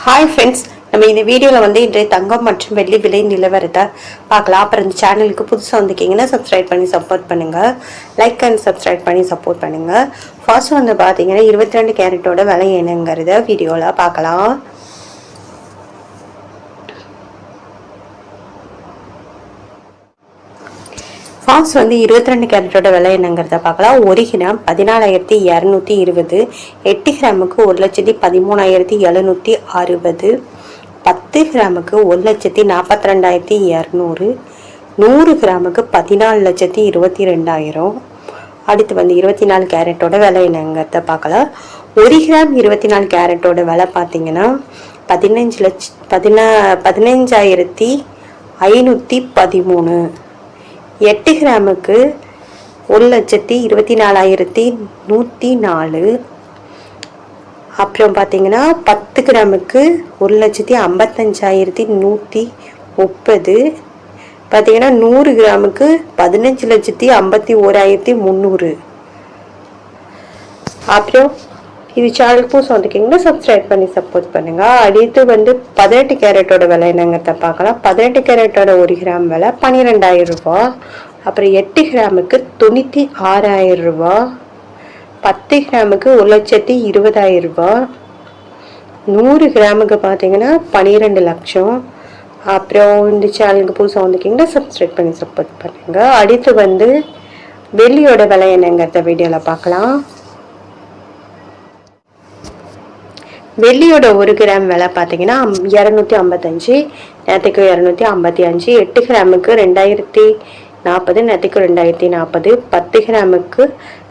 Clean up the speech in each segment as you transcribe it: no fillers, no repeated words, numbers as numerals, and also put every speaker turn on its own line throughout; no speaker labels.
Hi friends, நம்ம இந்த வீடியோவில் வந்து இன்றைய தங்கம் மற்றும் வெள்ளி விலை நிலவரத்தை பார்க்கலாம். அப்புறம் இந்த சேனலுக்கு புதுசாக வந்துக்கிங்கன்னா சப்ஸ்கிரைப் பண்ணி சப்போர்ட் பண்ணுங்கள். லைக் அண்ட் சப்ஸ்கிரைப் பண்ணி சப்போர்ட் பண்ணுங்கள். ஃபர்ஸ்ட் வந்து பார்த்தீங்கன்னா 22 கேரட்டோட விலை என்னங்கிறத வீடியோவில் பார்க்கலாம். ஃபாக்ஸ் வந்து 22 கேரட்டோட விலை என்னங்கிறத பார்க்கலாம். 1 கிராம் 14,220, 8 கிராமுக்கு 1,13,760, 10 கிராமுக்கு 1,42,200, 100 கிராமுக்கு 14,22,000. அடுத்து வந்து 24 கேரட்டோட விலை என்னங்கிறத பார்க்கலாம். 1 கிராம் 24 கேரட்டோட விலை பார்த்தீங்கன்னா 15,513. 8 கிராமுக்கு 1,24,104. அப்புறம் பார்த்தீங்கன்னா 10 கிராமுக்கு 1,55,130. பார்த்தீங்கன்னா 100 கிராமுக்கு 15,51,300. அப்புறம் இது சேனல் புதுசாக வந்துக்கிங்கன்னா சப்ஸ்கிரைப் பண்ணி சப்போர்ட் பண்ணுங்கள். அடுத்து வந்து 18 கேரட்டோட விலை என்னங்கிறத பார்க்கலாம். 18 கேரட்டோட 1 கிராம் விலை 12,000 ரூபா. அப்புறம் 8 கிராமுக்கு 96,000 ரூபா. 10 கிராமுக்கு 1,20,000 ரூபா. 100 கிராமுக்கு பார்த்தீங்கன்னா 12 லட்சம். அப்புறம் இந்த சேனலுக்கு புதுசாக வந்துக்கிங்கன்னா சப்ஸ்கிரைப் பண்ணி சப்போர்ட் பண்ணுங்கள். அடுத்து வந்து வெள்ளியோட விலை என்னங்கிறத வீடியோவில் பார்க்கலாம். வெள்ளியோட 1 கிராம் விலை பார்த்தீங்கன்னா 255, நேற்றுக்கு 255. 8 கிராமுக்கு 2,040, நேற்றுக்கு 2,040. 10 கிராமுக்கு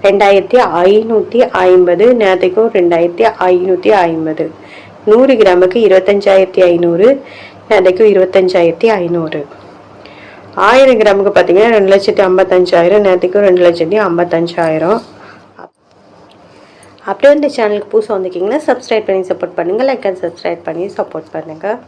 2,550, நேற்றுக்கும் 2,550. 100 கிராமுக்கு 25,500, நேற்றுக்கு 25,500. 1000 கிராமுக்கு பார்த்தீங்கன்னா 2,55,000, நேற்றுக்கு 2,55,000. அப்படியே இந்த சேனலுக்கு புதுசாக வந்துக்கிங்கன்னா சப்ஸ்கிரைப் பண்ணி சப்போர்ட் பண்ணுங்கள். லைக் அண்ட் சப்ஸ்கிரைப் பண்ணி சப்போர்ட் பண்ணுங்கள்.